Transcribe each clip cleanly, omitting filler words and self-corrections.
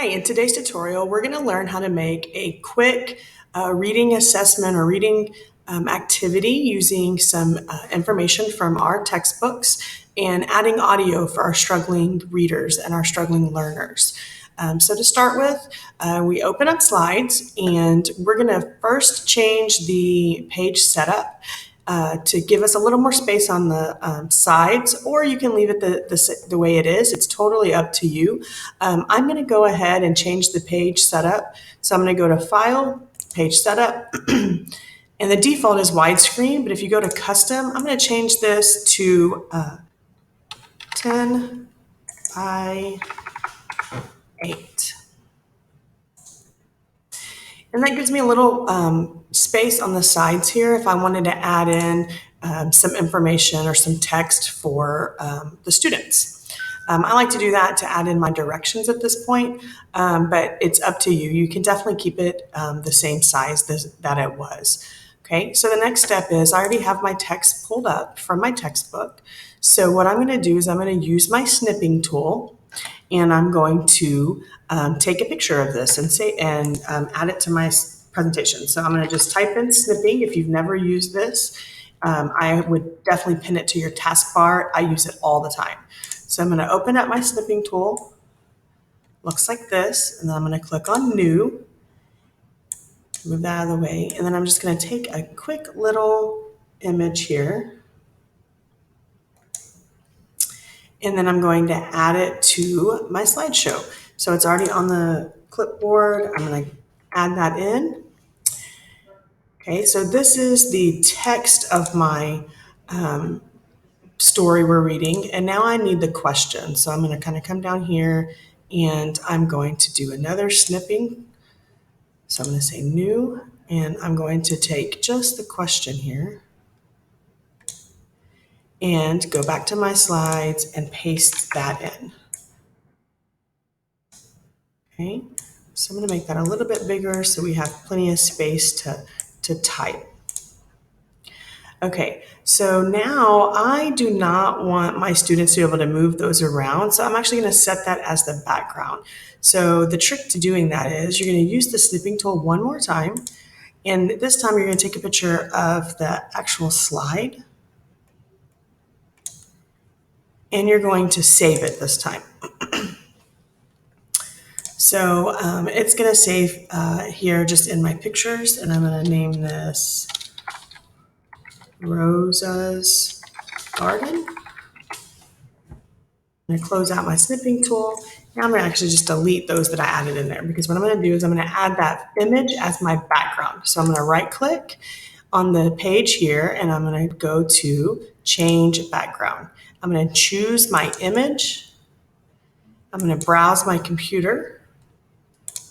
Hi, in today's tutorial, we're going to learn how to make a quick reading assessment or reading activity using some information from our textbooks and adding audio for our struggling readers and our struggling learners. So to start with, we open up slides and we're going to first change the page setup to give us a little more space on the sides, or you can leave it the way it is. It's totally up to you. I'm going to go ahead and change the page setup. So I'm going to go to File, Page Setup, and the default is widescreen, but if you go to Custom, I'm going to change this to 10 by 8. And that gives me a little space on the sides here if I wanted to add in some information or some text for the students. I like to do that to add in my directions at this point, but it's up to you. You can definitely keep it the same size that it was. Okay, so the next step is I already have my text pulled up from my textbook. So what I'm going to do is I'm going to use my snipping tool, and I'm going to take a picture of this and add it to my presentation. So I'm going to just type in snipping. If you've never used this, I would definitely pin it to your taskbar. I use it all the time. So I'm going to open up my snipping tool. Looks like this, and then I'm going to click on New. Move that out of the way, and then I'm just going to take a quick little image here, and then I'm going to add it to my slideshow. So it's already on the clipboard. I'm going to add that in. Okay, so this is the text of my story we're reading, and now I need the question. So I'm going to kind of come down here, and I'm going to do another snipping. So I'm going to say New, and I'm going to take just the question here and go back to my slides and paste that in. Okay, so I'm going to make that a little bit bigger so we have plenty of space to type. Okay, so now I do not want my students to be able to move those around, so I'm actually going to set that as the background. So the trick to doing that is you're going to use the snipping tool one more time, and this time you're going to take a picture of the actual slide, and you're going to save it this time. So it's going to save here just in my pictures, and I'm going to name this Rosa's Garden. I'm going to close out my snipping tool. Now I'm going to actually just delete those that I added in there, because what I'm going to do is I'm going to add that image as my background. So I'm going to right click on the page here, and I'm going to go to Change Background. I'm going to choose my image. I'm going to browse my computer.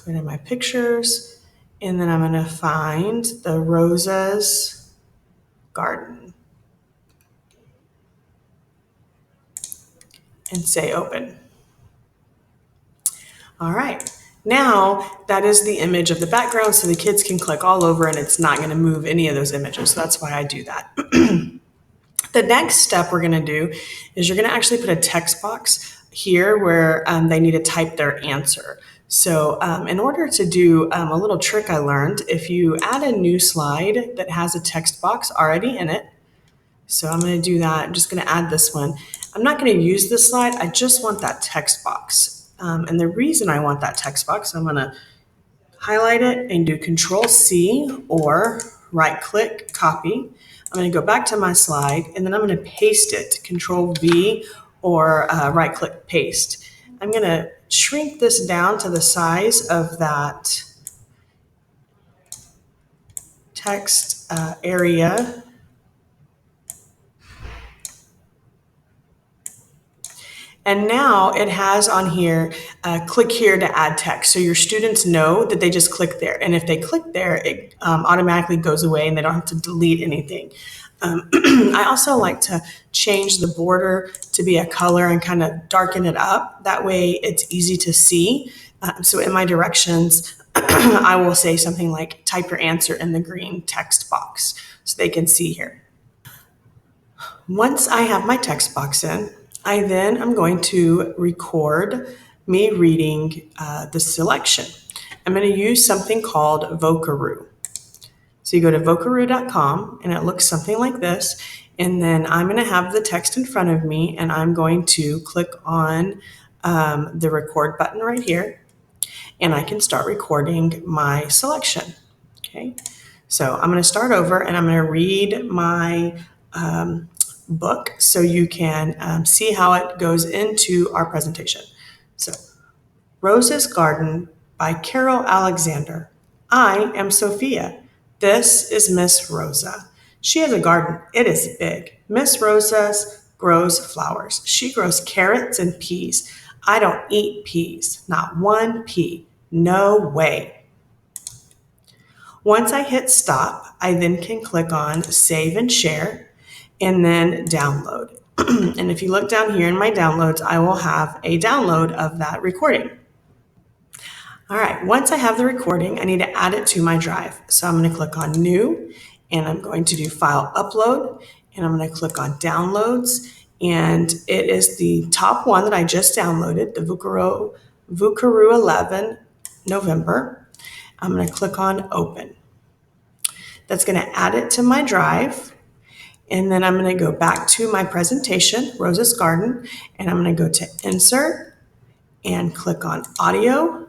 Go to my pictures, and then I'm going to find the Rosa's Garden and say open. All right, now that is the image of the background, so the kids can click all over and it's not going to move any of those images. So that's why I do that. The next step we're going to do is you're going to actually put a text box here where they need to type their answer. So in order to do a little trick I learned, if you add a new slide that has a text box already in it, so I'm going to do that. I'm just going to add this one. I'm not going to use this slide. I just want that text box. And the reason I want that text box, I'm going to highlight it and do Control-C or right-click, copy. I'm going to go back to my slide, and then I'm going to paste it, Control-V or right-click, paste. I'm going to shrink this down to the size of that text area. And now it has on here, click here to add text. So your students know that they just click there. And if they click there, it automatically goes away and they don't have to delete anything. I also like to change the border to be a color and kind of darken it up. That way it's easy to see. So in my directions, I will say something like type your answer in the green text box so they can see here. Once I have my text box in, I then am going to record me reading the selection. I'm going to use something called Vocaroo. So you go to vocaroo.com and it looks something like this. And then I'm going to have the text in front of me and I'm going to click on the record button right here. And I can start recording my selection. Okay. So I'm going to start over and I'm going to read my book so you can see how it goes into our presentation. So, Rosa's Garden by Carol Alexander. I am Sophia. This is Miss Rosa. She has a garden. It is big. Miss Rosa grows flowers. She grows carrots and peas. I don't eat peas. Not one pea. No way. Once I hit stop, I then can click on save and share and then download. And if you look down here in my downloads, I will have a download of that recording. All right, once I have the recording, I need to add it to my drive. So I'm going to click on new and I'm going to do file upload and I'm going to click on downloads. And it is the top one that I just downloaded, the Vocaroo 11 November. I'm going to click on open. That's going to add it to my drive. And then I'm going to go back to my presentation, Rosa's Garden, and I'm going to go to insert and click on audio.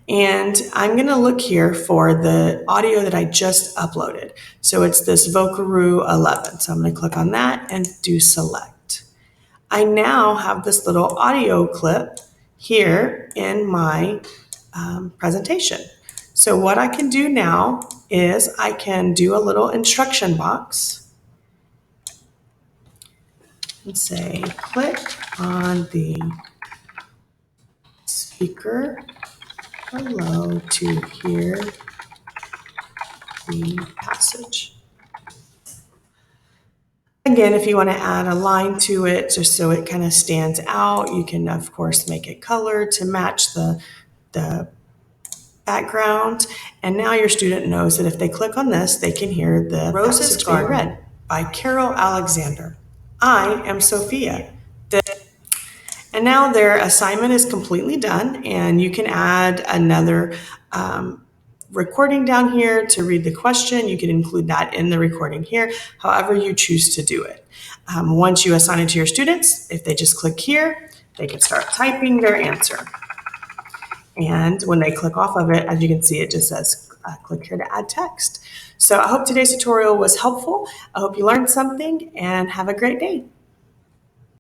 And I'm going to look here for the audio that I just uploaded. So it's this Vocaroo 11. So I'm going to click on that and do select. I now have this little audio clip here in my presentation. So what I can do now is I can do a little instruction box and say, click on the speaker below to hear the passage. Again, if you want to add a line to it just so it kind of stands out, you can, of course, make it colored to match the background. And now your student knows that if they click on this, they can hear the Rosa's Garden read by Carol Alexander. I am Sophia. And now their assignment is completely done, and you can add another recording down here to read the question. You can include that in the recording here, however you choose to do it. Once you assign it to your students, if they just click here, they can start typing their answer. And when they click off of it, as you can see, it just says click here to add text. So I hope today's tutorial was helpful. I hope you learned something and have a great day.